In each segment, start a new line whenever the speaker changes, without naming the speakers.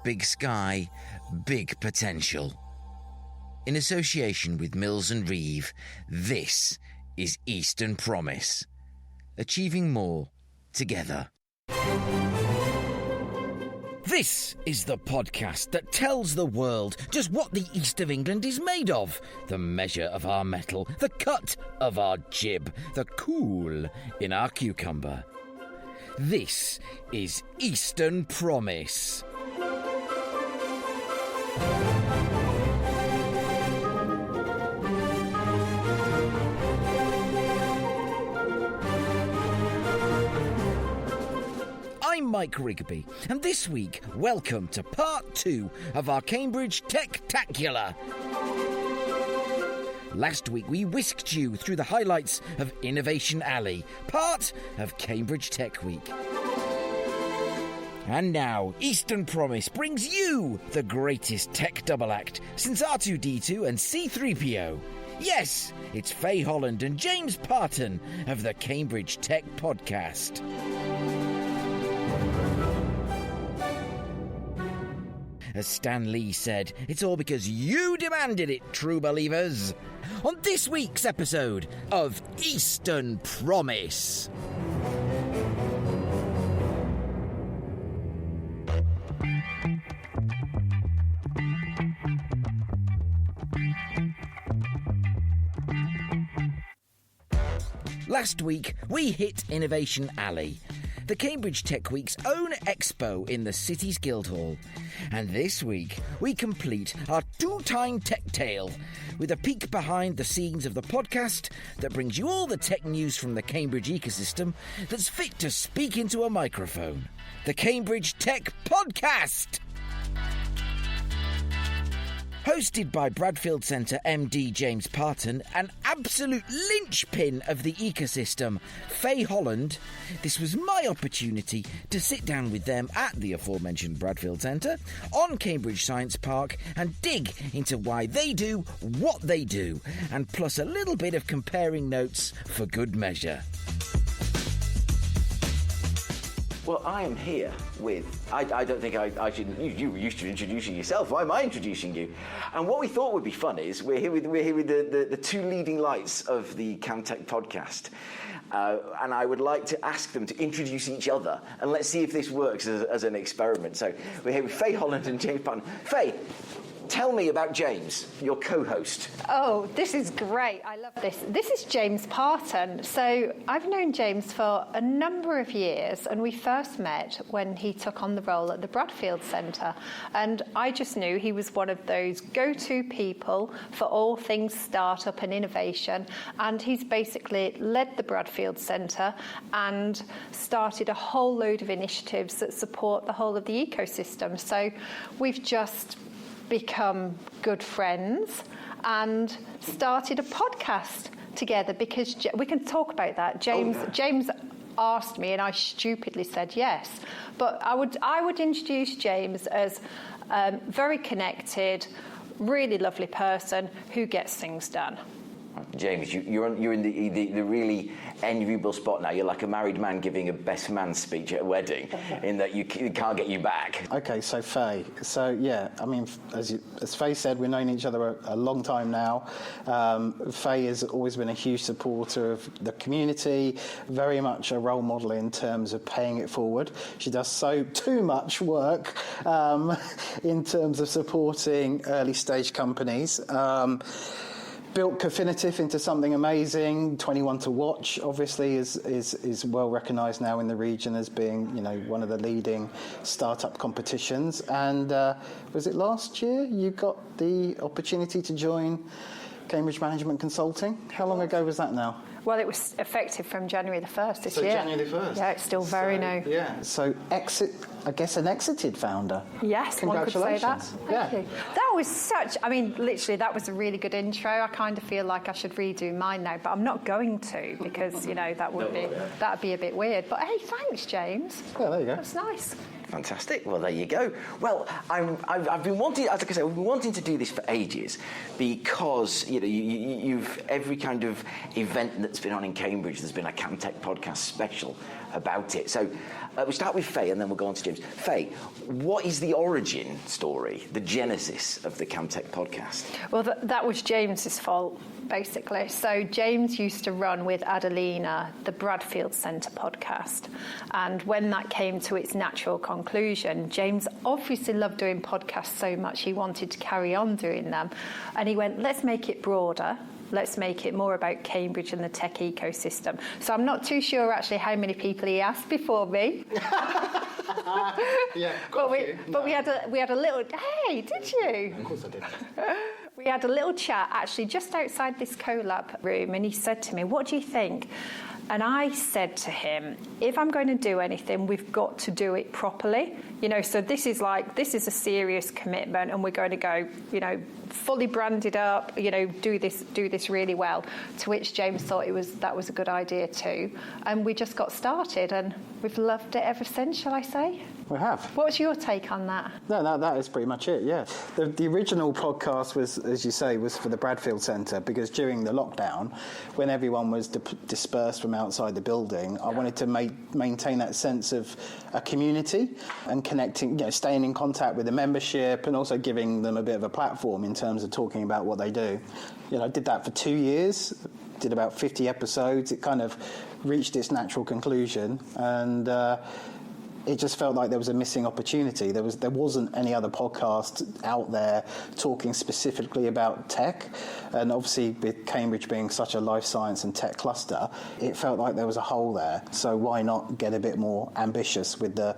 big sky, big potential. In association with Mills and Reeve, this is Eastern Promise. Achieving more together. This is the podcast that tells the world just what the East of England is made of. The measure of our metal, the cut of our jib, the cool in our cucumber. This is Eastern Promise. I'm Mike Rigby, and this week, welcome to part 2 of our Cambridge Tech-tacular. Last week, we whisked you through the highlights of Innovation Alley, part of Cambridge Tech Week. And now, Eastern Promise brings you the greatest tech double act since R2-D2 and C-3PO. Yes, it's Faye Holland and James Parton of the Cambridge Tech Podcast. As Stan Lee said, it's all because you demanded it, true believers. On this week's episode of Eastern Promise. Last week, we hit Innovation Alley, the Cambridge Tech Week's own expo in the city's Guildhall. And this week, we complete our 2-time tech tale with a peek behind the scenes of the podcast that brings you all the tech news from the Cambridge ecosystem that's fit to speak into a microphone. The Cambridge Tech Podcast! Hosted by Bradfield Centre MD James Parton, an absolute linchpin of the ecosystem, Faye Holland, this was my opportunity to sit down with them at the aforementioned Bradfield Centre on Cambridge Science Park and dig into why they do what they do, and plus a little bit of comparing notes for good measure.
Well, I am here with, I don't think I should, you were used to introducing yourself, why am I introducing you? And what we thought would be fun is, we're here with the two leading lights of the CamTech podcast. And I would like to ask them to introduce each other, and let's see if this works as an experiment. So we're here with Faye Holland and James Parton. Faye, tell me about James, your co-host.
Oh, this is great. I love this. This is James Parton. So I've known James for a number of years, and we first met when he took on the role at the Bradfield Centre. And I just knew he was one of those go-to people for all things startup and innovation. And he's basically led the Bradfield Centre and started a whole load of initiatives that support the whole of the ecosystem. So we've just become good friends and started a podcast together because we can talk about that. James asked me and I stupidly said yes. But I would introduce James as very connected, really lovely person who gets things done.
James, you're in the really enviable spot now. You're like a married man giving a best man speech at a wedding, in that you can't get you back.
Okay, so Faye. So yeah, I mean, as Faye said, we've known each other a long time now. Faye has always been a huge supporter of the community, very much a role model in terms of paying it forward. She does too much work in terms of supporting early stage companies. Built Cofinitiv into something amazing. 21 to Watch, obviously, is well recognised now in the region as being, one of the leading startup competitions. And was it last year you got the opportunity to join Cambridge Management Consulting? How long ago was that now?
Well, it was effective from January the 1st this year.
So January the 1st?
Yeah, it's still very new.
Yeah. So an exited founder.
Yes,
Congratulations.
one could say that. Thank you. That was literally, that was a really good intro. I kind of feel like I should redo mine now, but I'm not going to because, that'd be a bit weird. But hey, thanks, James.
Yeah, there you go.
That's nice.
Fantastic. Well, there you go. Well, I've been wanting, like I said, we've been wanting to do this for ages because you've every kind of event that's been on in Cambridge. There's been a CamTech podcast special about it. So we'll start with Faye and then we'll go on to James. Faye, what is the origin story, the genesis of the CamTech podcast?
Well, that was James's fault, basically. So James used to run with Adelina the Bradfield Centre podcast. And when that came to its natural conclusion, James obviously loved doing podcasts so much he wanted to carry on doing them. And he went, let's make it broader. Let's make it more about Cambridge and the tech ecosystem. So I'm not too sure actually how many people he asked before me.
Yeah,
but we had a little. Hey, did you?
Of course I did.
We had a little chat actually just outside this collab room, and he said to me, "What do you think?" And I said to him, if I'm going to do anything, we've got to do it properly. So this is a serious commitment, and we're going to go, fully branded up, do this really well. To which James thought that was a good idea too. And we just got started, and we've loved it ever since, shall I say?
We have.
What's your take on that?
No, that is pretty much it, yeah. The original podcast was, as you say, was for the Bradfield Centre, because during the lockdown, when everyone was dispersed from outside the building, I wanted to maintain that sense of a community and connecting, staying in contact with the membership and also giving them a bit of a platform in terms of talking about what they do. I did that for 2 years, did about 50 episodes. It kind of reached its natural conclusion, and it just felt like there was a missing opportunity. There wasn't any other podcast out there talking specifically about tech, and obviously with Cambridge being such a life science and tech cluster, it felt like there was a hole there. So why not get a bit more ambitious with the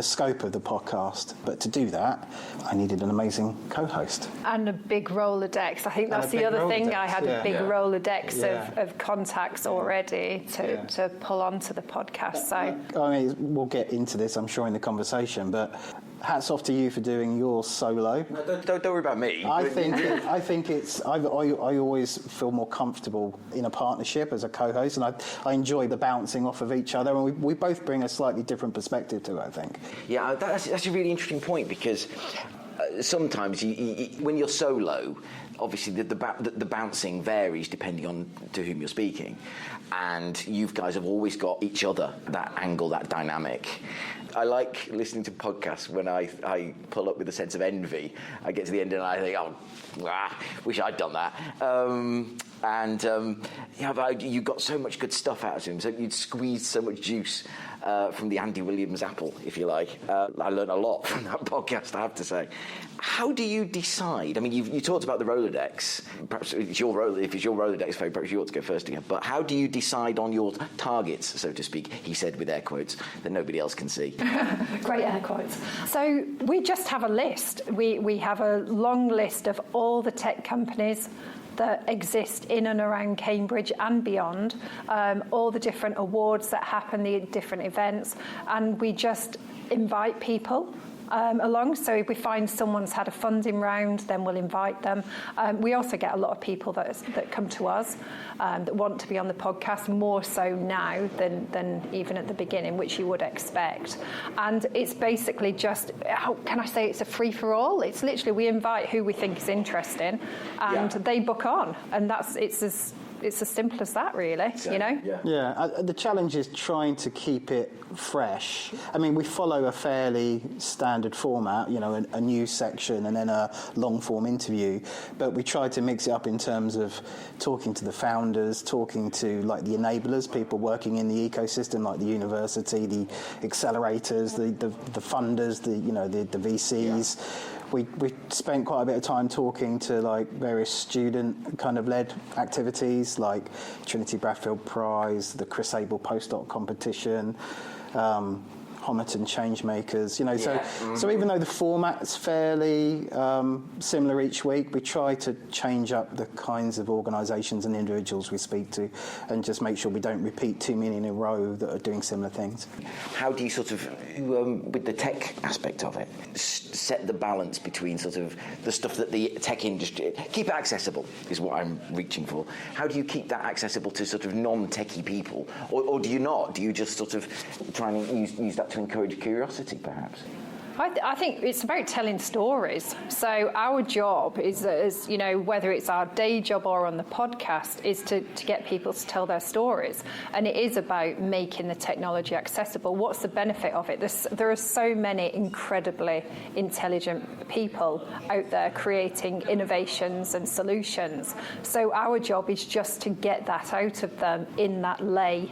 scope of the podcast? But to do that, I needed an amazing co-host
and a big rolodex. I think that's the other thing. I had a big rolodex of contacts already to pull onto the podcast. So
I mean, we'll get into this, I'm sure, in the conversation, but hats off to you for doing yours solo.
No, don't worry about me.
I always feel more comfortable in a partnership as a co-host, and I enjoy the bouncing off of each other, and we both bring a slightly different perspective to it, I think.
Yeah, that's a really interesting point, because sometimes when you're solo, obviously the bouncing varies depending on to whom you're speaking, and you guys have always got each other, that angle, that dynamic. I like listening to podcasts when I pull up with a sense of envy. I get to the end and I think, wish I'd done that. You got so much good stuff out of him, so you'd squeezed so much juice from the Andy Williams apple, if you like. I learned a lot from that podcast, I have to say. How do you decide? I mean, you talked about the Rolodex. Perhaps if it's your Rolodex, Faye, perhaps you ought to go first again. But how do you decide on your targets, so to speak, he said with air quotes, that nobody else can see?
Great air quotes. So we just have a list. We have a long list of all the tech companies that exist in and around Cambridge and beyond, all the different awards that happen, the different events, and we just invite people along. So if we find someone's had a funding round, then we'll invite them. We also get a lot of people that come to us that want to be on the podcast, more so now than even at the beginning, which you would expect. And it's basically just, how can I say, it's a free-for-all. It's literally, we invite who we think is interesting, and they book on. And it's as simple as that, really,
The challenge is trying to keep it fresh. I mean, we follow a fairly standard format, a news section and then a long-form interview, but we try to mix it up in terms of talking to the founders, talking to, the enablers, people working in the ecosystem, like the university, the accelerators, the funders, the VCs. Yeah. We spent quite a bit of time talking to various student kind of led activities like Trinity Bradfield Prize, the Chris Abel postdoc competition, Homerton Changemakers, So even though the format's fairly similar each week, we try to change up the kinds of organisations and individuals we speak to, and just make sure we don't repeat too many in a row that are doing similar things.
How do you sort of, with the tech aspect of it, set the balance between sort of the stuff that the tech industry, keep it accessible is what I'm reaching for. How do you keep that accessible to sort of non-techie people, or do you not? Do you just sort of try and use that to encourage curiosity, perhaps?
I think it's about telling stories. So our job is, as you know, whether it's our day job or on the podcast, is to get people to tell their stories. And it is about making the technology accessible. What's the benefit of it? There are so many incredibly intelligent people out there creating innovations and solutions. So our job is just to get that out of them in that lay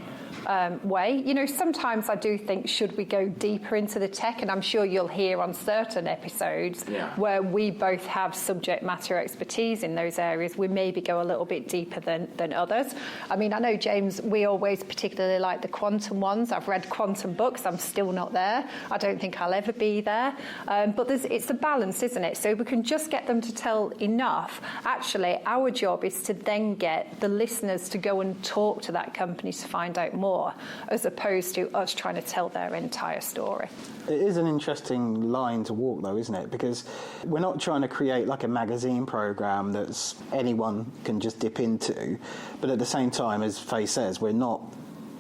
way. You know, sometimes I do think, should we go deeper into the tech? And I'm sure you'll hear on certain episodes where we both have subject matter expertise in those areas. We maybe go a little bit deeper than others. I mean, I know, James, we always particularly like the quantum ones. I've read quantum books. I'm still not there. I don't think I'll ever be there. But it's a balance, isn't it? So we can just get them to tell enough. Actually, our job is to then get the listeners to go and talk to that company to find out more, as opposed to us trying to tell their entire story.
It is an interesting line to walk, though, isn't it? Because we're not trying to create like a magazine programme that's anyone can just dip into, but at the same time, as Faye says, we're not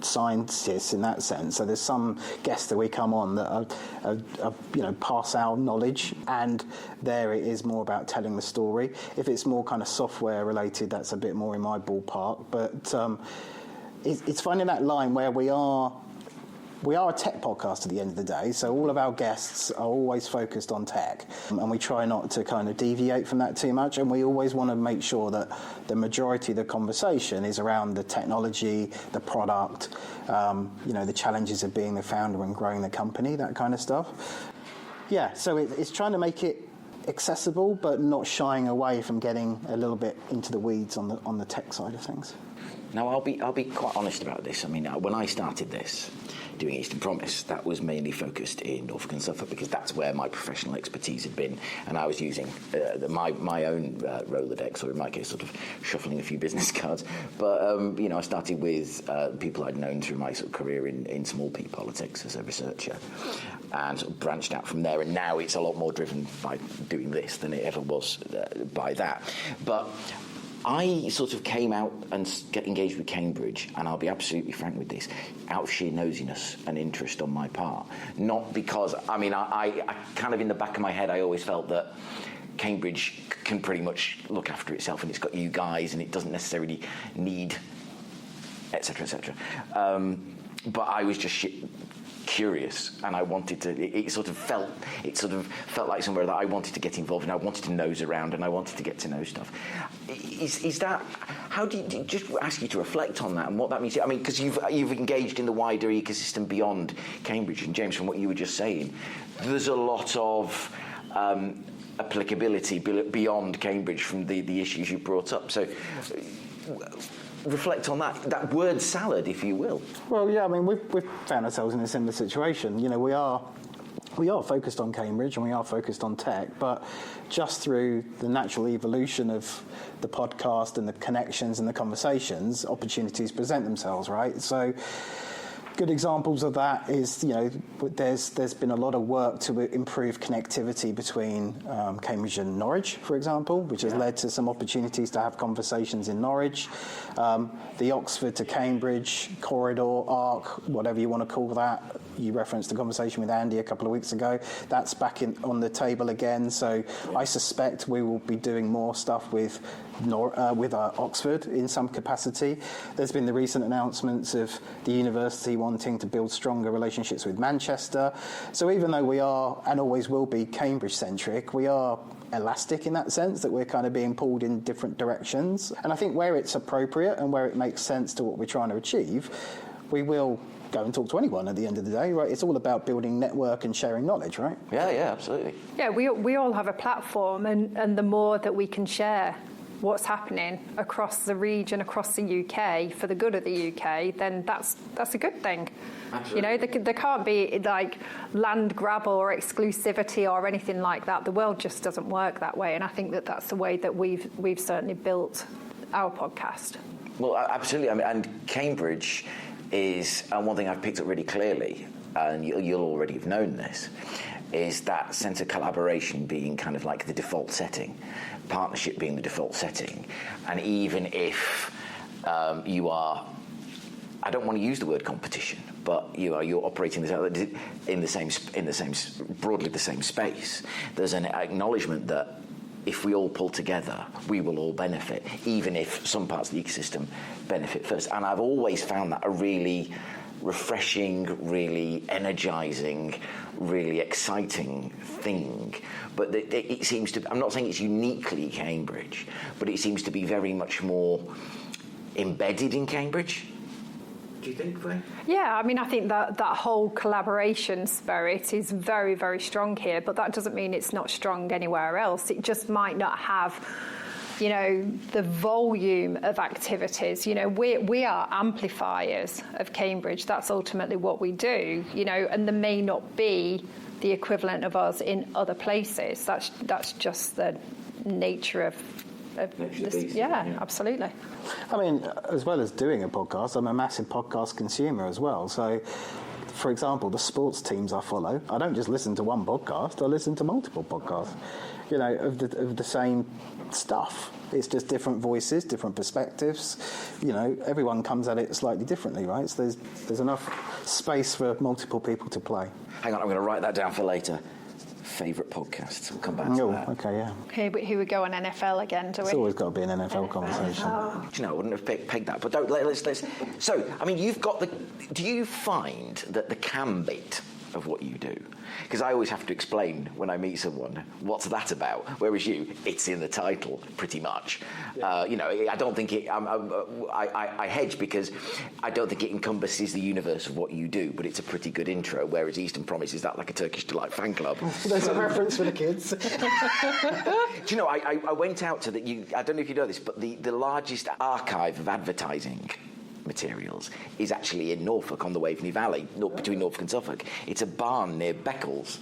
scientists in that sense. So there's some guests that we come on that are pass our knowledge, and there it is more about telling the story. If it's more kind of software related, that's a bit more in my ballpark. But it's finding that line where we are a tech podcast at the end of the day, so all of our guests are always focused on tech, and we try not to kind of deviate from that too much, and we always want to make sure that the majority of the conversation is around the technology, the product, the challenges of being the founder and growing the company, that kind of stuff. Yeah, so it's trying to make it accessible, but not shying away from getting a little bit into the weeds on the tech side of things.
Now, I'll be quite honest about this. I mean, when I started this, doing Eastern Promise, that was mainly focused in Norfolk and Suffolk, because that's where my professional expertise had been, and I was using my own rolodex, or in my case, sort of shuffling a few business cards. But I started with people I'd known through my sort of career in small p politics as a researcher, and sort of branched out from there. And now it's a lot more driven by doing this than it ever was by that. But I sort of came out and get engaged with Cambridge, and I'll be absolutely frank with this, out of sheer nosiness and interest on my part. Not because, I kind of in the back of my head, I always felt that Cambridge can pretty much look after itself, and it's got you guys, and it doesn't necessarily need, etc., etc. But I was just curious, and I wanted to. It sort of felt like somewhere that I wanted to get involved in. I wanted to nose around, and I wanted to get to know stuff. Is that? How do you just ask you to reflect on that and what that means? I mean, because you've engaged in the wider ecosystem beyond Cambridge, and James, from what you were just saying, there's a lot of applicability beyond Cambridge from the issues you brought up. So. Reflect on that word salad, if you will. Well,
yeah, I mean, we've found ourselves in a similar situation. You know, we are focused on Cambridge and we are focused on tech, but just through the natural evolution of the podcast and the connections and the conversations, opportunities present themselves, right? So good examples of that is, there's been a lot of work to improve connectivity between Cambridge and Norwich, for example, which has led to some opportunities to have conversations in Norwich. The Oxford to Cambridge corridor, arc, whatever you want to call that. You referenced the conversation with Andy a couple of weeks ago. That's back on the table again. So I suspect we will be doing more stuff with Oxford in some capacity. There's been the recent announcements of the university wanting to build stronger relationships with Manchester. So even though we are, and always will be, Cambridge-centric, we are elastic in that sense, that we're kind of being pulled in different directions. And I think where it's appropriate and where it makes sense to what we're trying to achieve, we will go and talk to anyone at the end of the day, right? It's all about building network and sharing knowledge, right?
Yeah, absolutely.
Yeah, we all have a platform, and the more that we can share what's happening across the region, across the UK, for the good of the UK, then that's a good thing.
Absolutely.
There can't be like land grab or exclusivity or anything like that. The world just doesn't work that way, and I think that's the way that we've certainly built our podcast.
Well, absolutely. I mean, and Cambridge is, and one thing I've picked up really clearly, and you'll already have known this, is that sense of collaboration being kind of like the default setting, partnership being the default setting. And even if you are I don't want to use the word competition, but you're operating in the same broadly the same space. There's an acknowledgement that if we all pull together, we will all benefit, even if some parts of the ecosystem benefit first. And I've always found that a really refreshing, really energizing, really exciting thing. But it seems to, I'm not saying it's uniquely Cambridge, but it seems to be very much more embedded in Cambridge. Do you think, Faye?
Yeah, I mean, I think that whole collaboration spirit is very, very strong here, but that doesn't mean it's not strong anywhere else. It just might not have, the volume of activities. We are amplifiers of Cambridge. That's ultimately what we do, and there may not be the equivalent of us in other places. That's just the nature of this. Yeah, absolutely.
I mean, as well as doing a podcast, I'm a massive podcast consumer as well. So, for example, the sports teams I follow, I don't just listen to one podcast, I listen to multiple podcasts, of the same stuff. It's just different voices, different perspectives. Everyone comes at it slightly differently, right? So there's enough space for multiple people to play.
Hang on, I'm going to write that down for later. Favourite podcasts. We'll come back to that.
Okay, yeah.
Here we go on NFL again, do we?
It's always got to be an NFL conversation.
Do you know, I wouldn't have pegged that, but let's. So, I mean, you've got do you find that the cam bit of what you do? Because I always have to explain when I meet someone, what's that about? Whereas it's in the title, pretty much. Yeah. I don't think it. I hedge because I don't think it encompasses the universe of what you do, but it's a pretty good intro. Whereas Eastern Promise is that like a Turkish Delight fan club.
There's a reference for the kids.
Do you know? I went out to I don't know if you know this, but the largest archive of advertising materials is actually in Norfolk on the Waveney Valley, between Norfolk and Suffolk. It's a barn near Beccles,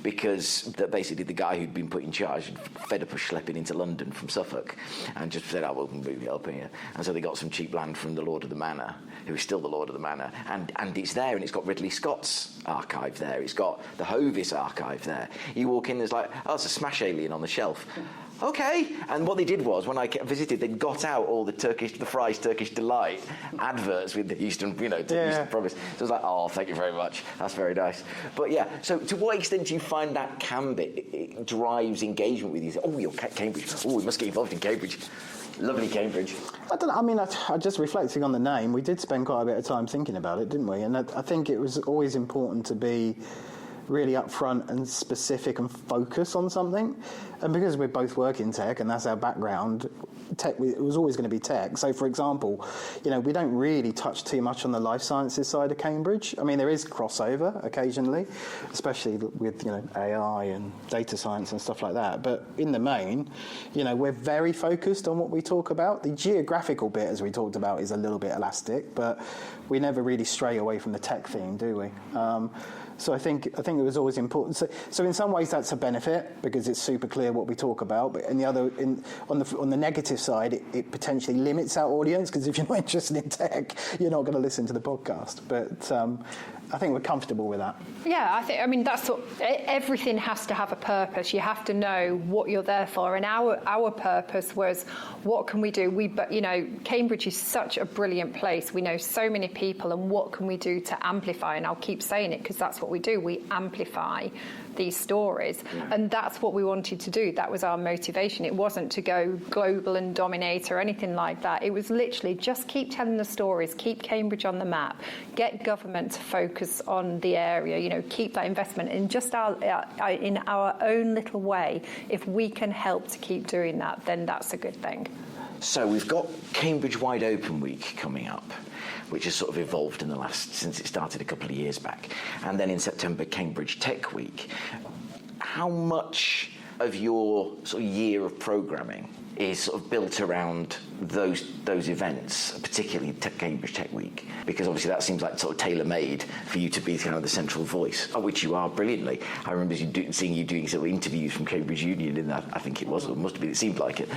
because basically the guy who'd been put in charge had fed up of schlepping into London from Suffolk and just said, we'll move it up here. And so they got some cheap land from the Lord of the Manor, who is still the Lord of the Manor, and it's there, and it's got Ridley Scott's archive there, it's got the Hovis archive there. You walk in, there's it's a Smash Alien on the shelf. Okay. And what they did was, when I visited, they got out all the Fry's Turkish Delight adverts with the Eastern, Eastern Promise. So I was like, thank you very much. That's very nice. But yeah, so to what extent do you find that cam bit it drives engagement with you? You're Cambridge. We must get involved in Cambridge. Lovely Cambridge. I
don't know. I mean, I just reflecting on the name, we did spend quite a bit of time thinking about it, didn't we? And I think it was always important to be really upfront and specific and focus on something. And because we both work in tech and that's our background, tech, it was always going to be tech. So, for example, we don't really touch too much on the life sciences side of Cambridge. I mean, there is crossover occasionally, especially with, AI and data science and stuff like that. But in the main, we're very focused on what we talk about. The geographical bit, as we talked about, is a little bit elastic, but we never really stray away from the tech theme, do we? So I think it was always important. So in some ways that's a benefit because it's super clear what we talk about. But on the negative side, it potentially limits our audience because if you're not interested in tech, you're not going to listen to the podcast. But I think we're comfortable with that.
Yeah, that's what everything has to have a purpose. You have to know what you're there for. And our purpose was, what can we do? Cambridge is such a brilliant place. We know so many people, and what can we do to amplify? And I'll keep saying it because that's what we do. We amplify these stories, and that's what we wanted to do. That was our motivation. It wasn't to go global and dominate or anything like that. It was literally just keep telling the stories, keep Cambridge on the map, get government to focus on the area, keep that investment in just in our own little way. If we can help to keep doing that, then that's a good thing.
So we've got Cambridge Wide Open Week coming up, which has sort of evolved since it started a couple of years back. And then in September, Cambridge Tech Week. How much of your sort of year of programming is sort of built around those events, particularly Cambridge Tech Week? Because obviously that seems like sort of tailor-made for you to be kind of the central voice, which you are brilliantly. I remember seeing you doing sort of interviews from Cambridge Union in that, I think it must have been, it seemed like it.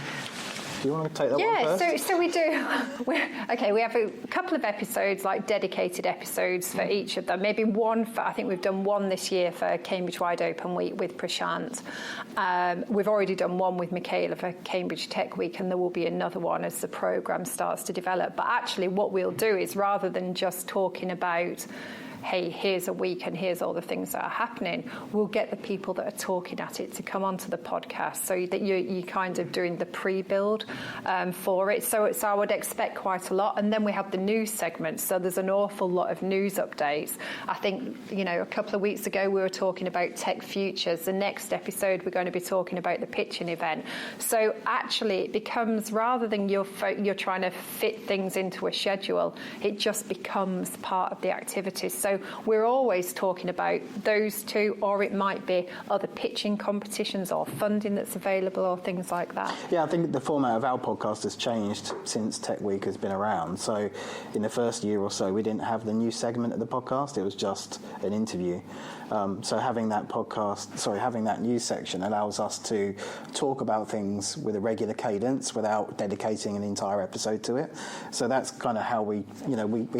you want to take that one first?
Yeah, so we do. We have a couple of episodes, like dedicated episodes for each of them. Maybe one I think we've done one this year for Cambridge Wide Open Week with Prashant. We've already done one with Michaela for Cambridge Tech Week, and there will be another one as the programme starts to develop. But actually what we'll do is, rather than just talking about, hey, here's a week and here's all the things that are happening, we'll get the people that are talking at it to come onto the podcast, so that you're kind of doing the pre-build for it. So I would expect quite a lot. And then we have the news segment, so there's an awful lot of news updates. I think, a couple of weeks ago we were talking about Tech Futures. The next episode we're going to be talking about the pitching event. So actually it becomes, rather than you're trying to fit things into a schedule, it just becomes part of the activities. So we're always talking about those two, or it might be other pitching competitions or funding that's available or things like that.
Yeah, I think the format of our podcast has changed since Tech Week has been around. So in the first year or so, we didn't have the new segment of the podcast. It was just an interview. So having that news section allows us to talk about things with a regular cadence without dedicating an entire episode to it. So that's kind of how we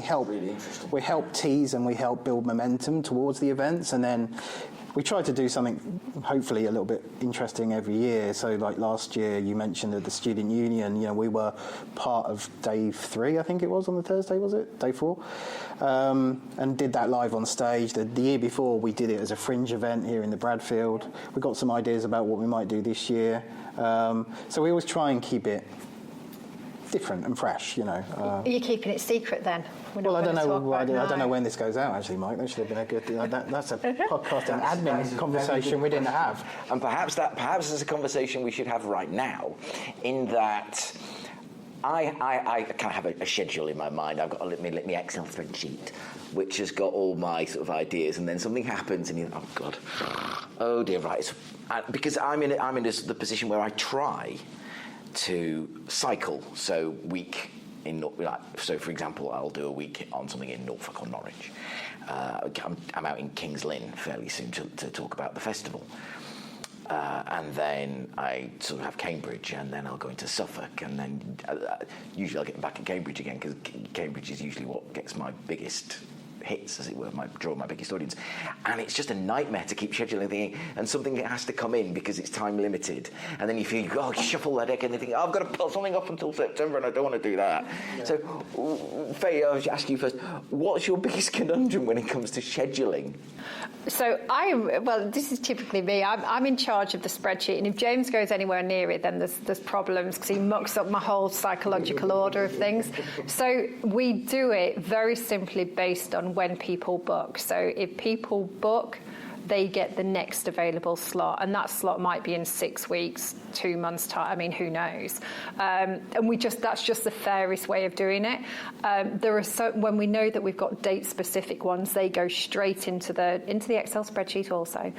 help tease and we help build momentum towards the events, and then we try to do something hopefully a little bit interesting every year. So like last year you mentioned at the Student Union, we were part of day 3, I think it was on the Thursday, was it? Day 4? And did that live on stage. The year before we did it as a fringe event here in the Bradfield. We got some ideas about what we might do this year. So we always try and keep it different and fresh, Are
you keeping it secret then?
Well, I don't know when this goes out, actually, Mike. That should have been a good. That's a podcasting admin conversation we didn't have.
And perhaps there's a conversation we should have right now, in that I kind of have a schedule in my mind. I've got my Excel spreadsheet, which has got all my sort of ideas, and then something happens, and oh God, oh dear, right? Because I'm in the position where I try to cycle, so for example, I'll do a week on something in Norfolk or Norwich. I'm out in Kings Lynn fairly soon to talk about the festival. And then I sort of have Cambridge, and then I'll go into Suffolk, and then usually I'll get back at Cambridge again, because Cambridge is usually what gets my biggest hits, as it were, draw my biggest audience. And it's just a nightmare to keep scheduling things, and something has to come in because it's time limited. And then you shuffle that deck, and you think, I've got to put something off until September, and I don't want to do that. Yeah. So, Faye, I'll ask you first, what's your biggest conundrum when it comes to scheduling?
So this is typically me. I'm in charge of the spreadsheet, and if James goes anywhere near it, then there's problems, because he mucks up my whole psychological order of things. So we do it very simply based on when people book. So if people book, they get the next available slot, and that slot might be in 6 weeks, 2 months' time. I mean, who knows? And that's just the fairest way of doing it. When we know that we've got date-specific ones, they go straight into the Excel spreadsheet also,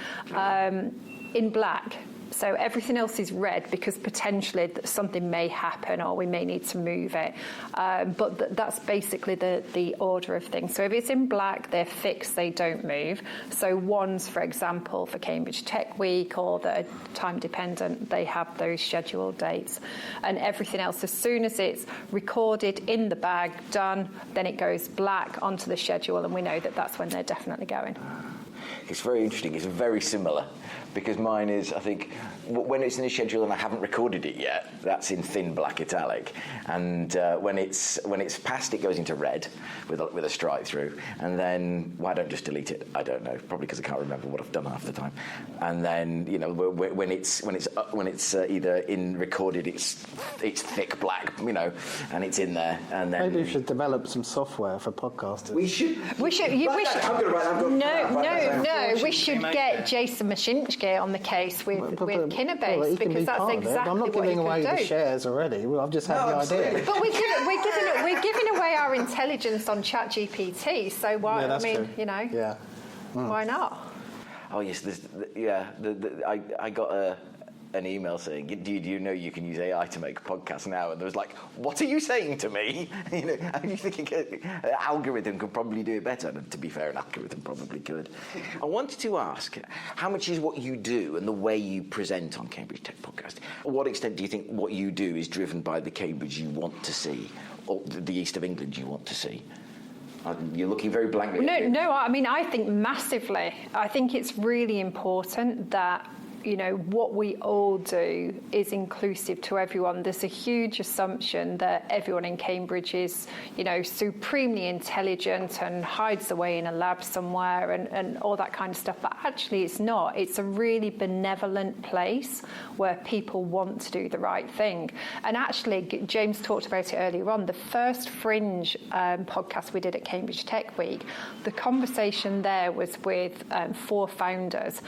in black. So everything else is red, because potentially something may happen, or we may need to move it. But that's basically the order of things. So if it's in black, they're fixed, they don't move. So ones, for example, for Cambridge Tech Week, or that are time dependent, they have those scheduled dates. And everything else, as soon as it's recorded, in the bag, done, then it goes black onto the schedule, and we know that that's when they're definitely going.
It's very interesting. It's very similar, because mine is, I think, when it's in the schedule and I haven't recorded it yet, that's in thin black italic, and when it's past, it goes into red with a stripe through. And then why don't I just delete it? I don't know. Probably because I can't remember what I've done half the time. And then when it's either in recorded, it's thick black, and it's in there. And then
maybe we should develop some software for podcasters.
We should.
No, we should get Jason Mashinchke on the case with Kinnerbase, because that's exactly
I'm not giving away the shares already. Well, I've just had the idea.
But we're giving away our intelligence on ChatGPT. So why?
Yeah, that's true.
Why not?
Oh yes, I got an email saying, do you know you can use AI to make podcasts now? And there was like, what are you saying to me? And you think an algorithm could probably do it better. And to be fair, an algorithm probably could. I wanted to ask, how much is what you do and the way you present on Cambridge Tech Podcast? To what extent do you think what you do is driven by the Cambridge you want to see, or the East of England you want to see? You're looking very blankly.
No, I mean, I think massively. I think it's really important that, what we all do is inclusive to everyone. There's a huge assumption that everyone in Cambridge is, supremely intelligent and hides away in a lab somewhere and all that kind of stuff. But actually it's not. It's a really benevolent place where people want to do the right thing. And actually, James talked about it earlier on, the first Fringe podcast we did at Cambridge Tech Week, the conversation there was with 4 founders.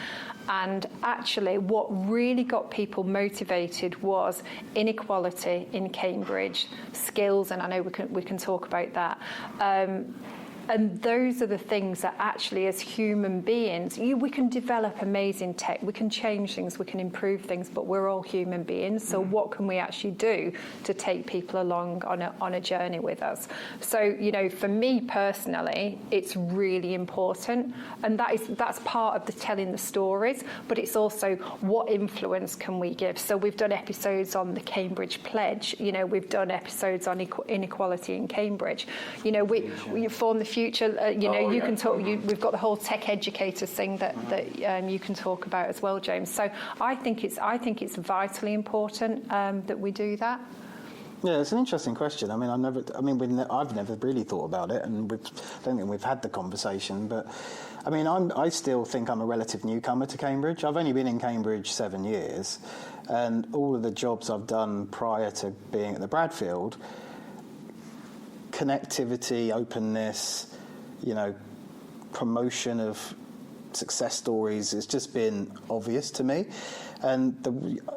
And actually, what really got people motivated was inequality in Cambridge, skills, and I know we can talk about that. And those are the things that actually, as human beings, we can develop amazing tech, we can change things, we can improve things, but we're all human beings. So what can we actually do to take people along on a journey with us? So, for me personally, it's really important. And that's part of the telling the stories, but it's also what influence can we give? So we've done episodes on the Cambridge Pledge, we've done episodes on inequality in Cambridge. We form the future, you can talk. We've got the whole tech educators thing that you can talk about as well, James. So I think it's vitally important that we do that.
Yeah, it's an interesting question. I mean, I've never really thought about it, and I don't think we've had the conversation. But I mean, I still think I'm a relative newcomer to Cambridge. I've only been in Cambridge 7 years, and all of the jobs I've done prior to being at the Bradfield, connectivity, openness, promotion of success stories, it's just been obvious to me. And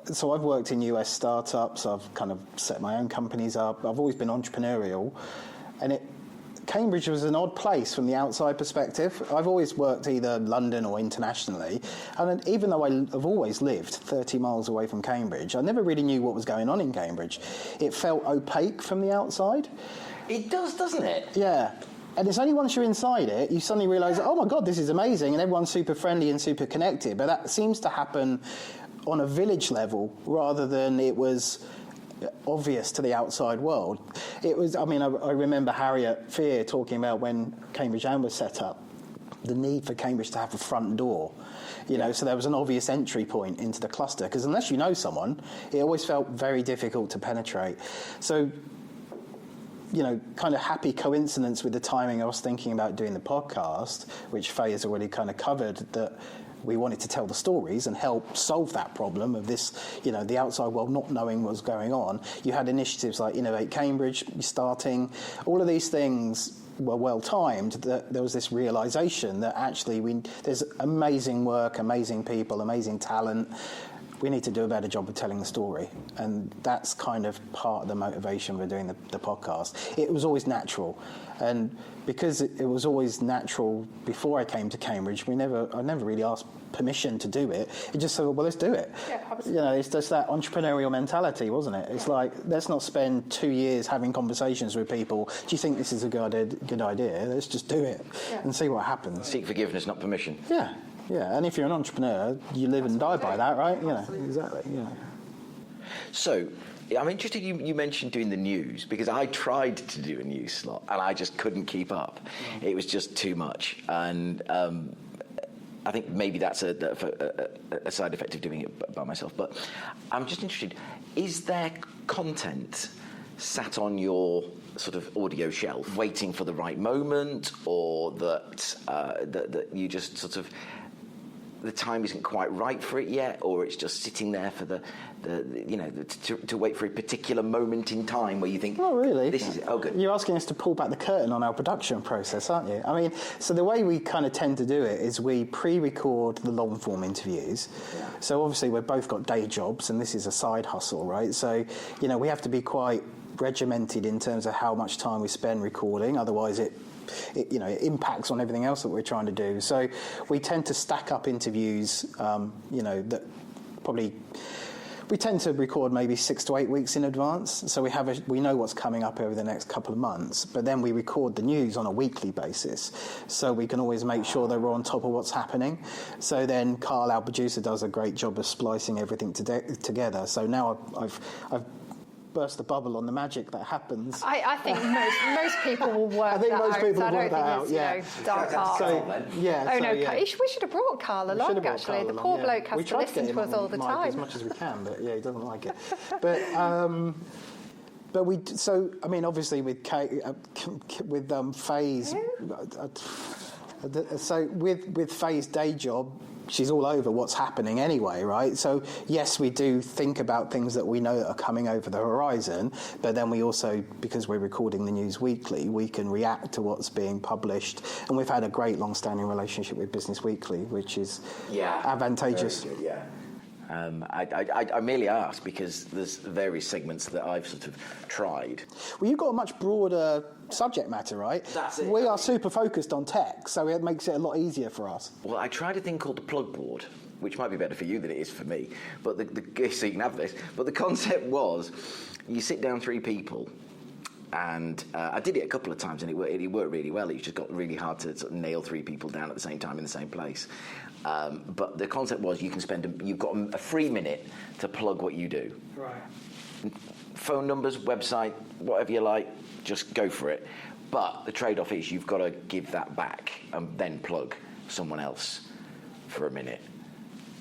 so I've worked in US startups, I've kind of set my own companies up, I've always been entrepreneurial, and Cambridge was an odd place from the outside perspective. I've always worked either London or internationally, and even though I've always lived 30 miles away from Cambridge, I never really knew what was going on in Cambridge. It felt opaque from the outside.
It does, doesn't it?
Yeah. And it's only once you're inside it, you suddenly realise, oh my God, this is amazing, and everyone's super friendly and super connected. But that seems to happen on a village level rather than it was obvious to the outside world. It was, I remember Harriet Fear talking about when Cambridge Am was set up, the need for Cambridge to have a front door. So there was an obvious entry point into the cluster, because unless you know someone, it always felt very difficult to penetrate. So, kind of happy coincidence with the timing I was thinking about doing the podcast, which Faye has already kind of covered, that we wanted to tell the stories and help solve that problem of this, the outside world not knowing what's going on. You had initiatives like Innovate Cambridge starting. All of these things were well timed, that there was this realisation that actually there's amazing work, amazing people, amazing talent. We need to do a better job of telling the story. And that's kind of part of the motivation for doing the podcast. It was always natural. And because it was always natural before I came to Cambridge, I never really asked permission to do it. It just said, well, let's do it.
Yeah, absolutely.
It's just that entrepreneurial mentality, wasn't it? It's like, let's not spend 2 years having conversations with people. Do you think this is a good idea? Let's just do it and see what happens.
Seek forgiveness, not permission.
Yeah. Yeah, and if you're an entrepreneur, you live and die by that, right? Exactly. Yeah.
So, I'm interested. You mentioned doing the news, because I tried to do a news slot and I just couldn't keep up. It was just too much, and I think maybe that's a side effect of doing it by myself. But I'm just interested: is there content sat on your sort of audio shelf, waiting for the right moment, or that you just sort of, the time isn't quite right for it yet, or it's just sitting there for to wait for a particular moment in time where you think,
oh really,
this is it. Oh good.
You're asking us to pull back the curtain on our production process, aren't you? I mean, so the way we kind of tend to do it is we pre-record the long form interviews. So obviously we've both got day jobs and this is a side hustle, right? So we have to be quite regimented in terms of how much time we spend recording, otherwise it impacts on everything else that we're trying to do. So we tend to stack up interviews, that probably We tend to record maybe 6 to 8 weeks in advance, so we know what's coming up over the next couple of months, but then we record the news on a weekly basis, so we can always make sure that we're on top of what's happening. So then Carl, our producer, does a great job of splicing everything together. So now I've burst the bubble on the magic that happens.
I think most people will work that out.
I think most people will work that out,
Dark art.
We
should have brought Carl along, actually. The poor bloke has to listen to us all the time.
As much as we can, but yeah, he doesn't like it. But obviously with Faye's, so with Faye's day job, she's all over what's happening anyway, right? So yes, we do think about things that we know that are coming over the horizon, but then we also, because we're recording the news weekly, we can react to what's being published. And we've had a great long-standing relationship with Business Weekly, which is advantageous.
Very good, yeah. I merely ask because there's various segments that I've sort of tried.
Well, you've got a much broader subject matter, right?
That's it.
We are super focused on tech, so it makes it a lot easier for us.
Well, I tried a thing called the plug board, which might be better for you than it is for me, but so you can have this. But the concept was, you sit down 3 people, and I did it a couple of times, and it worked really well. It just got really hard to sort of nail 3 people down at the same time in the same place. But the concept was you've got a free minute to plug what you do.
Right.
Phone numbers, website, whatever you like, just go for it. But the trade-off is you've got to give that back and then plug someone else for a minute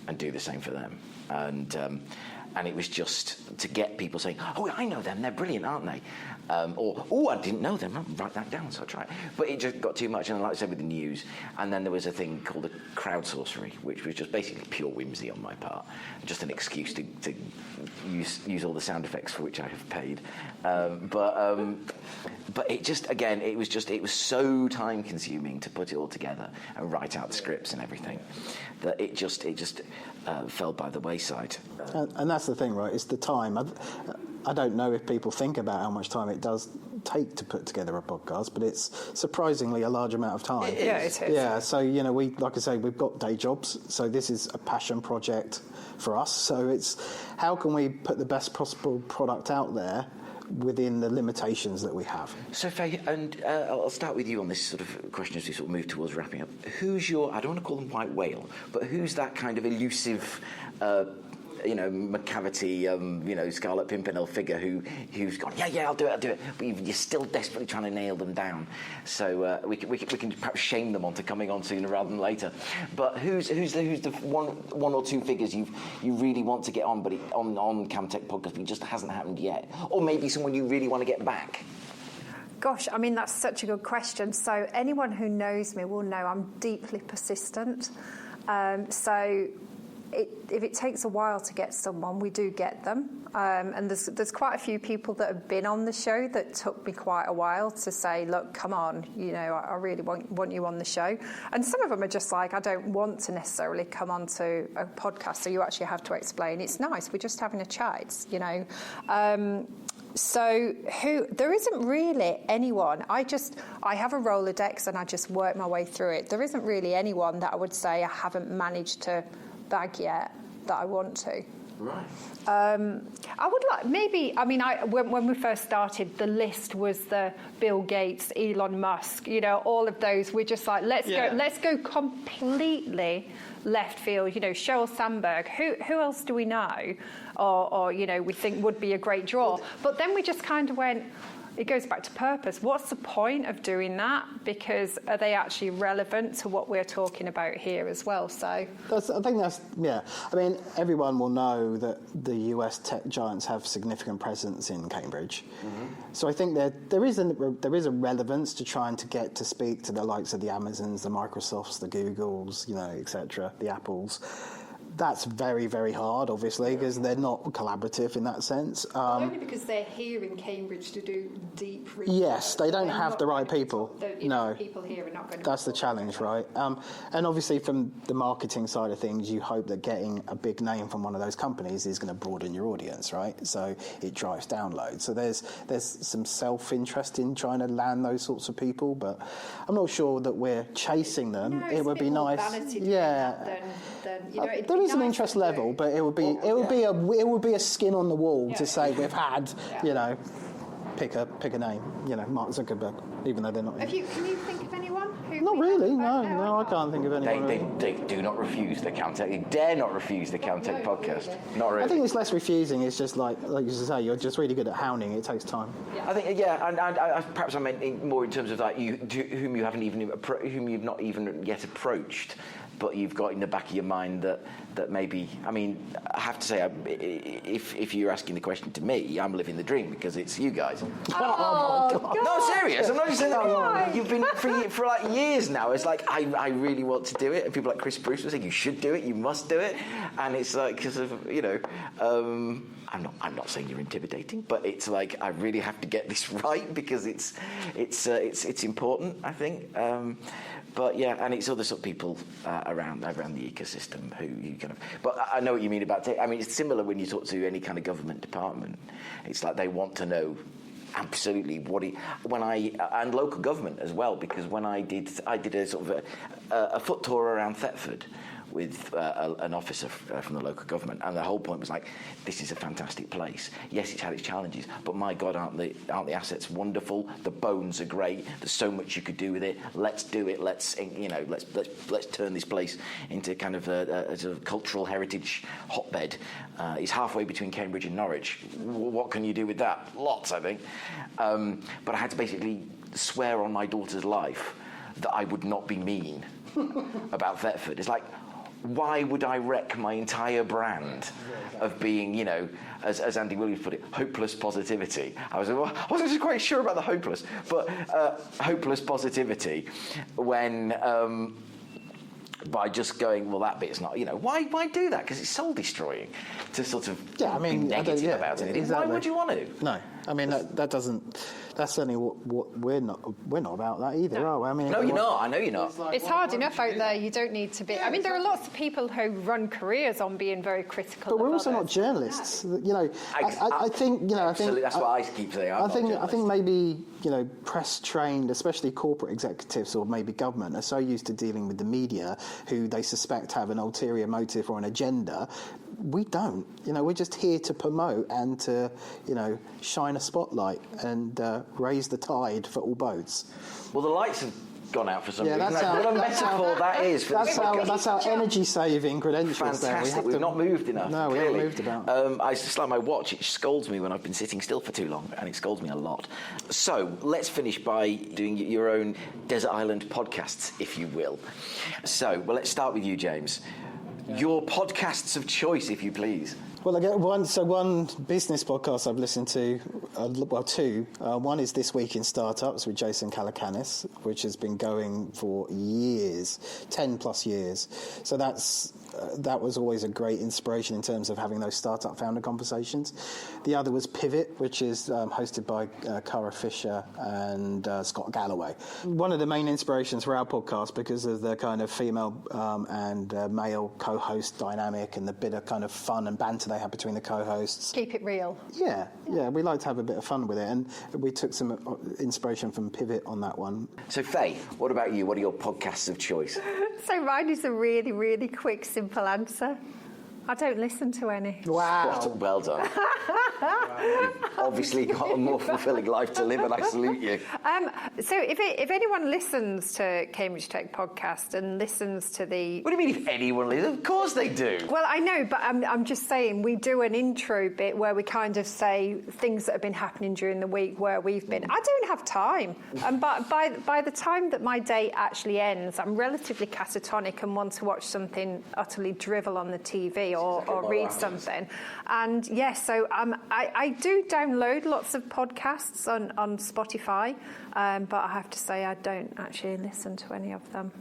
and do the same for them. And it was just to get people saying, oh, I know them, they're brilliant, aren't they? Or, oh, I didn't know them, I'll write that down, so I tried. But it just got too much, and like I said, with the news. And then there was a thing called a crowdsourcery, which was just basically pure whimsy on my part. Just an excuse to use all the sound effects for which I have paid. But it just, again, it was so time-consuming to put it all together and write out the scripts and everything that it just fell by the wayside.
And that's the thing, right? It's the time. I don't know if people think about how much time it does take to put together a podcast, but it's surprisingly a large amount of time.
Yeah, it is.
Yeah, so, we, like I say, we've got day jobs, so this is a passion project for us. So it's how can we put the best possible product out there within the limitations that we have.
So, Faye, and I'll start with you on this sort of question as we sort of move towards wrapping up. Who's your, I don't want to call them white whale, but who's that kind of elusive McCavity, Scarlet Pimpernel figure who's gone, yeah, I'll do it, but you're still desperately trying to nail them down. So we can perhaps shame them onto coming on sooner rather than later. But who's the one or two figures you really want to get on, but on Camtech Podcast, but it just hasn't happened yet, or maybe someone you really want to get back?
Gosh, I mean, that's such a good question. So anyone who knows me will know I'm deeply persistent. If it takes a while to get someone, we do get them. And there's quite a few people that have been on the show that took me quite a while to say, look, come on, I really want you on the show. And some of them are just like, I don't want to necessarily come onto a podcast, so you actually have to explain. It's nice, we're just having a chat, So there isn't really anyone. I have a Rolodex and I just work my way through it. There isn't really anyone that I would say I haven't managed to bag yet that I want to.
Right.
I would like when we first started, the list was the Bill Gates, Elon Musk, all of those. We're just like, let's go completely left field. Sheryl Sandberg. Who else do we know? Or we think would be a great draw. But then we just kind of went. It goes back to purpose. What's the point of doing that? Because are they actually relevant to what we're talking about here as well? So
I think that's. I mean, everyone will know that the US tech giants have significant presence in Cambridge. Mm-hmm. So I think there is a relevance to trying to get to speak to the likes of the Amazons, the Microsofts, the Googles, etc., the Apples. That's very, very hard, obviously, because they're not collaborative in that sense.
Only because they're here in Cambridge to do deep research.
Yes, they don't have the right people. No,
people here are not going to.
That's the challenge, right? And obviously, from the marketing side of things, you hope that getting a big name from one of those companies is going to broaden your audience, right? So it drives downloads. So there's some self-interest in trying to land those sorts of people, but I'm not sure that we're chasing them.
No,
it would be nice.
Than,
there lose an interest level, but it would be a skin on the wall to say we've had, pick a name, Mark Zuckerberg, even though they're not.
Can you think of anyone?
Not really. No, I can't think of anyone.
They do not refuse the Caltech. They dare not refuse the Caltech podcast. Not really.
I think it's less refusing. It's just like you say, you're just really good at hounding. It takes time.
I think, and perhaps I meant more in terms of like whom you've not even yet approached, but you've got in the back of your mind that maybe. I mean, I have to say, if you're asking the question to me, I'm living the dream because it's you guys.
Oh my God.
No, serious. I'm not just saying that. You've been for like years now. It's like I really want to do it, and people like Chris Bruce will say you should do it, you must do it, and it's like because of I'm not saying you're intimidating, but it's like I really have to get this right because it's important, I think. But yeah, and it's other sort of people around the ecosystem who you kind of. But I know what you mean about it. I mean, it's similar when you talk to any kind of government department. It's like they want to know absolutely and local government as well, because when I did a sort of a foot tour around Thetford with an officer from the local government, and the whole point was like, this is a fantastic place. Yes, it's had its challenges, but my God, aren't the assets wonderful? The bones are great. There's so much you could do with it. Let's do it. Let's turn this place into kind of a sort of cultural heritage hotbed. It's halfway between Cambridge and Norwich. What can you do with that? Lots, I think. But I had to basically swear on my daughter's life that I would not be mean about Thetford. It's like, why would I wreck my entire brand of being, as Andy Williams put it, hopeless positivity? I wasn't quite sure about the hopeless, but hopeless positivity when by just going, well, that bit's not, why do that? Because it's soul destroying to sort of be negative about it.
Exactly.
Why would you want to?
No, I mean that doesn't. That's certainly what we're not about that either, are we? I mean,
no, you're not. I know you're not.
It's hard enough out there. You don't need to be. I mean, there are lots of people who run careers on being very critical.
But we're also not journalists. I think.
Absolutely, that's what I keep saying. I
think maybe press trained, especially corporate executives or maybe government, are so used to dealing with the media, who they suspect have an ulterior motive or an agenda. We don't. We're just here to promote and to shine a spotlight and raise the tide for all boats.
Well, the lights have gone out for some reason.
What
a metaphor that is.
That's our energy-saving credentials.
Fantastic. We've not moved enough.
No, we haven't moved about.
It's like my watch. It scolds me when I've been sitting still for too long, and it scolds me a lot. So let's finish by doing your own desert island podcasts, if you will. So, let's start with you, James. Your podcasts of choice, if you please.
Well, I get one business podcast I've listened to, two. One is This Week in Startups with Jason Calacanis, which has been going for years, 10 plus years. So that was always a great inspiration in terms of having those startup founder conversations. The other was Pivot, which is hosted by Cara Fisher and Scott Galloway. One of the main inspirations for our podcast, because of the kind of female and male co-host dynamic and the bit of kind of fun and banter they have between the co-hosts.
Keep it real.
Yeah, we like to have a bit of fun with it, and we took some inspiration from Pivot on that one.
So, Faye, what about you? What are your podcasts of choice?
So mine is a really, really quick, simple answer. I don't listen to any.
Wow.
Well done. You've obviously got a more fulfilling life to live, and I salute you.
So if anyone listens to Cambridge Tech Podcast and listens to the...
What do you mean if anyone listens? Of course they do.
Well, I know, but I'm just saying we do an intro bit where we kind of say things that have been happening during the week where we've been. I don't have time. But by the time that my day actually ends, I'm relatively catatonic and want to watch something utterly drivel on the TV or read something. And yes, so I do download lots of podcasts on Spotify, but I have to say I don't actually listen to any of them.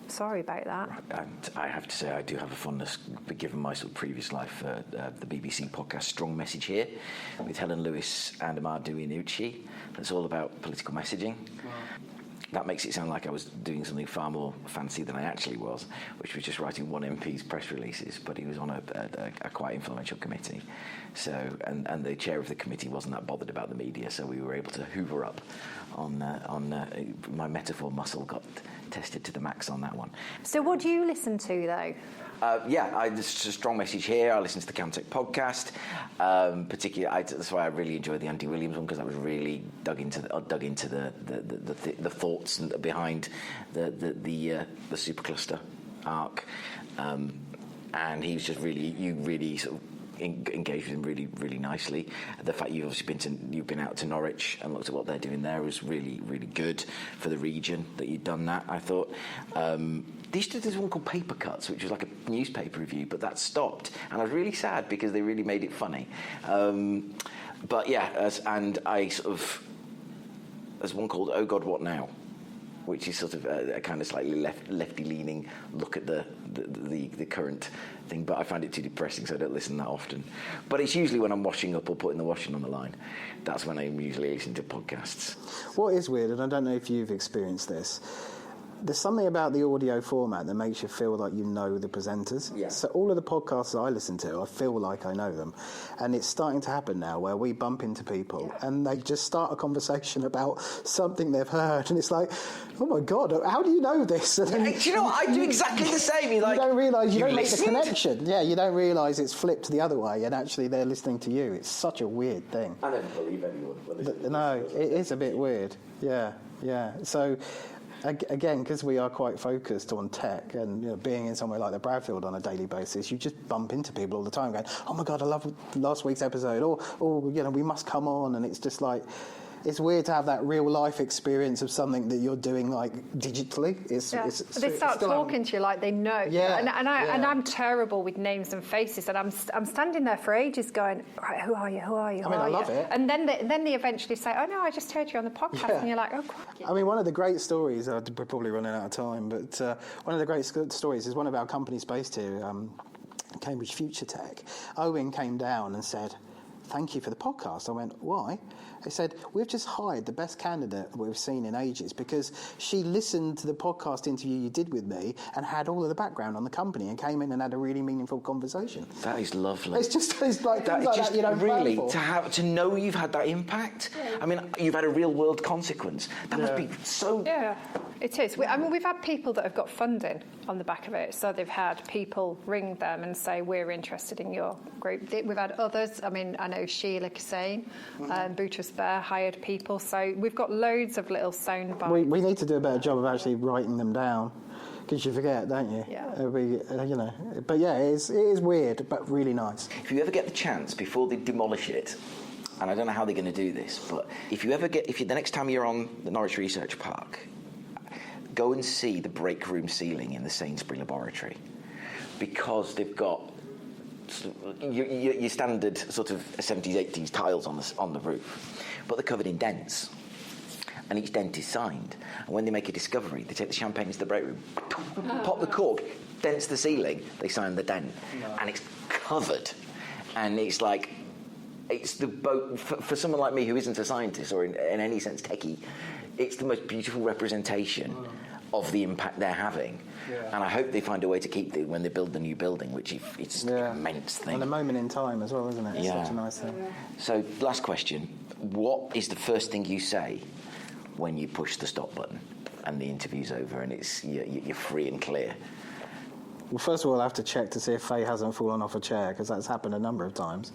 Sorry about that.
And I have to say I do have a fondness, given my sort of previous life, for the BBC podcast Strong Message Here with Helen Lewis and Amadou Inucci. That's all about political messaging. Wow. That makes it sound like I was doing something far more fancy than I actually was, which was just writing one MP's press releases, but he was on a quite influential committee. So, and the chair of the committee wasn't that bothered about the media, so we were able to hoover up on my metaphor muscle got tested to the max on that one.
So what do you listen to, though?
There's a strong message here. I listen to the Camtech podcast. Particularly, that's why I really enjoyed the Andy Williams one, because I was really dug into the thoughts behind the supercluster arc, and he was just really sort of engaged with him really, really nicely. The fact you've been out to Norwich and looked at what they're doing there was really, really good for the region that you'd done that. I thought they used to do this one called Paper Cuts, which was like a newspaper review, but that stopped, and I was really sad because they really made it funny. But yeah, and I sort of, there's one called Oh God, What Now, which is sort of a kind of slightly lefty-leaning look at the current thing, but I find it too depressing, so I don't listen that often. But it's usually when I'm washing up or putting the washing on the line. That's when I'm usually listening to podcasts.
What is weird, and I don't know if you've experienced this, there's something about the audio format that makes you feel like you know the presenters.
Yeah.
So all of the podcasts I listen to, I feel like I know them. And it's starting to happen now where we bump into people and they just start a conversation about something they've heard. And it's like, oh my God, how do you know this? And then,
do you know what? I do exactly the same. You
don't realise, you don't make the
listened?
connection. Yeah, you don't realise it's flipped the other way and actually they're listening to you. It's such a weird thing.
I never believe anyone.
No, it is a bit weird. Yeah. So, again, because we are quite focused on tech and being in somewhere like the Bradfield on a daily basis, you just bump into people all the time going, oh my God, I love last week's episode, or we must come on, and it's just like, it's weird to have that real life experience of something that you're doing like digitally.
They start talking to you like they know.
Yeah,
and I'm terrible with names and faces, and I'm standing there for ages going, right, who are you?
I love it.
And then they eventually say, oh no, I just heard you on the podcast, and you're like, oh. Crikey.
I mean, one of the great stories. We're probably running out of time, but one of the great stories is one of our companies based here, Cambridge Future Tech. Owen came down and said, thank you for the podcast. I went, why? They said, we've just hired the best candidate we've seen in ages because she listened to the podcast interview you did with me and had all of the background on the company and came in and had a really meaningful conversation.
That is lovely.
It's like that you don't
really
plan for.
to know you've had that impact. Yeah. I mean, you've had a real world consequence. That must be so.
Yeah, it is. We've had people that have got funding on the back of it, so they've had people ring them and say we're interested in your group. We've had others. I mean, I know Sheila Kassane, Boutros Bear hired people, so we've got loads of little sound bites.
We need to do a better job of actually writing them down, because you forget, don't you?
Yeah.
But yeah, it is weird, but really nice.
If you ever get the chance before they demolish it, and I don't know how they're going to do this, but the next time you're on the Norwich Research Park, go and see the break room ceiling in the Sainsbury laboratory, because they've got your standard sort of 70s, 80s tiles on the roof, but they're covered in dents, and each dent is signed. And when they make a discovery, they take the champagne into the break room, pop the cork, dents the ceiling, they sign the dent, and it's covered. And it's like, it's the boat for someone like me who isn't a scientist or in any sense techie, it's the most beautiful representation of the impact they're having. Yeah. And I hope they find a way to keep it when they build the new building, which it's an immense thing.
And a moment in time as well, isn't it? It's such a nice thing. Yeah.
So, last question. What is the first thing you say when you push the stop button and the interview's over and you're free and clear?
Well, first of all, I have to check to see if Faye hasn't fallen off a chair, because that's happened a number of times.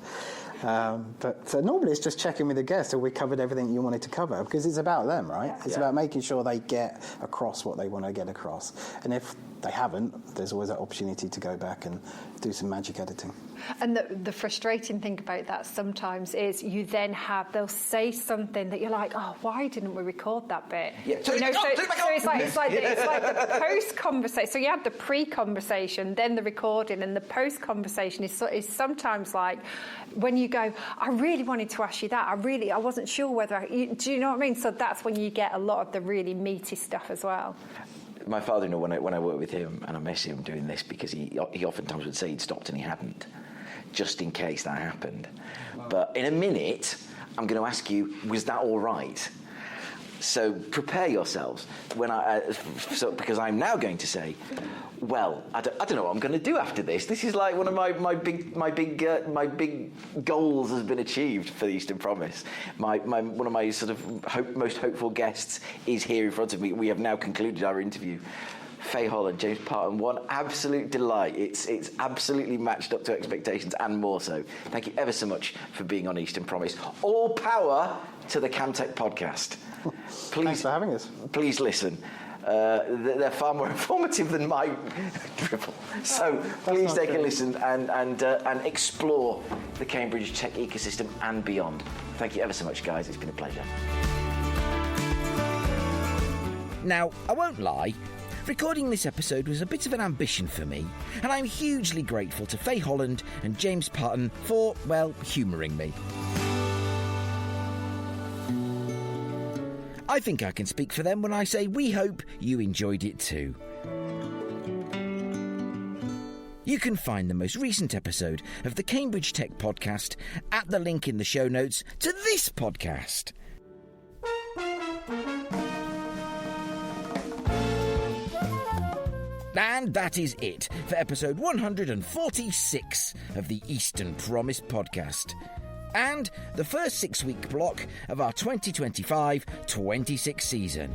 But normally it's just checking with the guest if we covered everything you wanted to cover, because it's about them, right? It's about making sure they get across what they want to get across. And if they haven't, there's always that opportunity to go back and do some magic editing.
And the frustrating thing about that sometimes is they'll say something that you're like, oh, why didn't we record that bit?
Yeah.
So it's like the post-conversation. So you have the pre-conversation, then the recording, and the post-conversation is sometimes like when you go, I really wanted to ask you that. I wasn't sure whether. Do you know what I mean? So that's when you get a lot of the really meaty stuff as well.
My father-in-law, when I worked with him, and I miss him doing this because he oftentimes would say he'd stopped and he hadn't, just in case that happened. Wow. But in a minute, I'm going to ask you, was that all right? So prepare yourselves because I'm now going to say, well, I don't know what I'm going to do after this. This is like one of my big goals has been achieved for the Eastern Promise. One of my sort of most hopeful guests is here in front of me. We have now concluded our interview. Faye Holland, James Parton, one absolute delight. It's absolutely matched up to expectations and more so. Thank you ever so much for being on Eastern Promise. All power to the Camtech podcast. Please,
thanks for having us.
Please listen. They're far more informative than my dribble. So please take a listen and explore the Cambridge tech ecosystem and beyond. Thank you ever so much, guys. It's been a pleasure.
Now, I won't lie. Recording this episode was a bit of an ambition for me, and I'm hugely grateful to Faye Holland and James Parton for, well, humouring me. I think I can speak for them when I say we hope you enjoyed it too. You can find the most recent episode of the Cambridge Tech Podcast at the link in the show notes to this podcast. And that is it for episode 146 of the Eastern Promise podcast. And the first 6-week block of our 2025-26 season.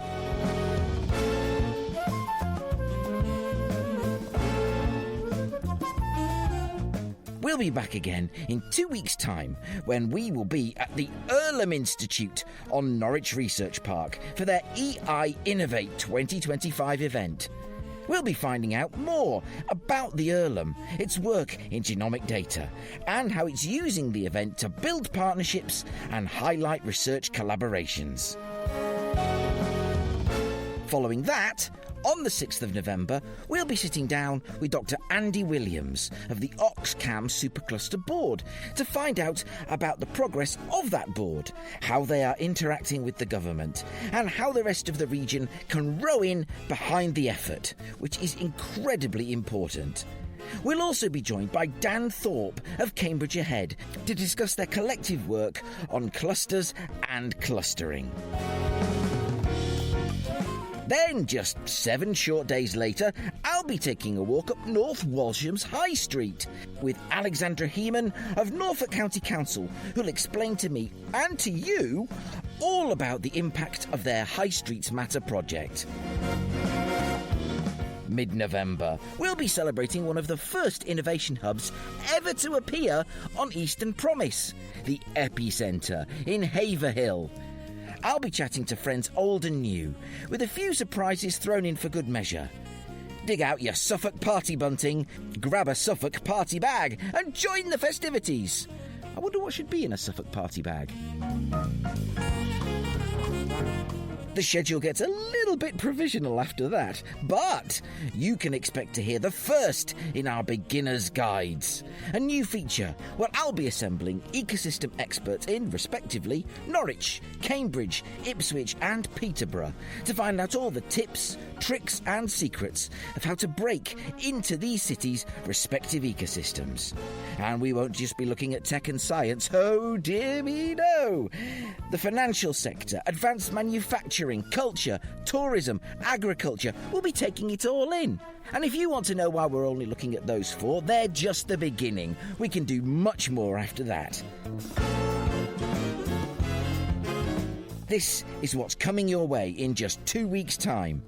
We'll be back again in 2 weeks' time when we will be at the Earlham Institute on Norwich Research Park for their EI Innovate 2025 event. We'll be finding out more about the Earlham, its work in genomic data, and how it's using the event to build partnerships and highlight research collaborations. Following that, on the 6th of November, we'll be sitting down with Dr. Andy Williams of the Oxcam Supercluster Board to find out about the progress of that board, how they are interacting with the government, and how the rest of the region can row in behind the effort, which is incredibly important. We'll also be joined by Dan Thorpe of Cambridge Ahead to discuss their collective work on clusters and clustering. Then, just 7 short days later, I'll be taking a walk up North Walsham's High Street with Alexandra Heeman of Norfolk County Council, who'll explain to me and to you all about the impact of their High Streets Matter project. Mid-November, we'll be celebrating one of the first innovation hubs ever to appear on Eastern Promise, the Epicentre in Haverhill. I'll be chatting to friends old and new, with a few surprises thrown in for good measure. Dig out your Suffolk party bunting, grab a Suffolk party bag, and join the festivities. I wonder what should be in a Suffolk party bag. The schedule gets a little bit provisional after that, but you can expect to hear the first in our beginner's guides. A new feature where I'll be assembling ecosystem experts in, respectively, Norwich, Cambridge, Ipswich and Peterborough to find out all the tips, tricks and secrets of how to break into these cities' respective ecosystems. And we won't just be looking at tech and science, oh dear me no! The financial sector, advanced manufacturing, culture, tourism, agriculture, we'll be taking it all in. And if you want to know why we're only looking at those 4, they're just the beginning. We can do much more after that. This is what's coming your way in just 2 weeks' time.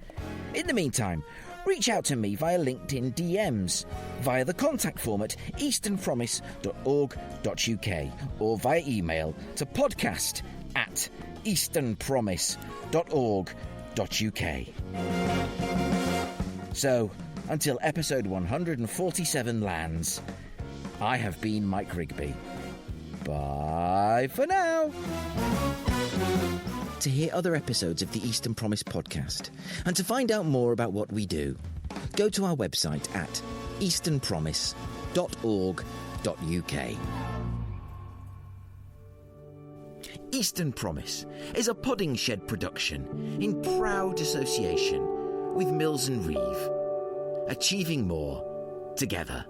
In the meantime, reach out to me via LinkedIn DMs, via the contact form at easternpromise.org.uk or via email to podcast@easternpromise.org.uk. So, until episode 147 lands, I have been Mike Rigby. Bye for now. To hear other episodes of the Eastern Promise podcast and to find out more about what we do, go to our website at easternpromise.org.uk. Eastern Promise is a Pudding Shed production in proud association with Mills and Reeve. Achieving more together.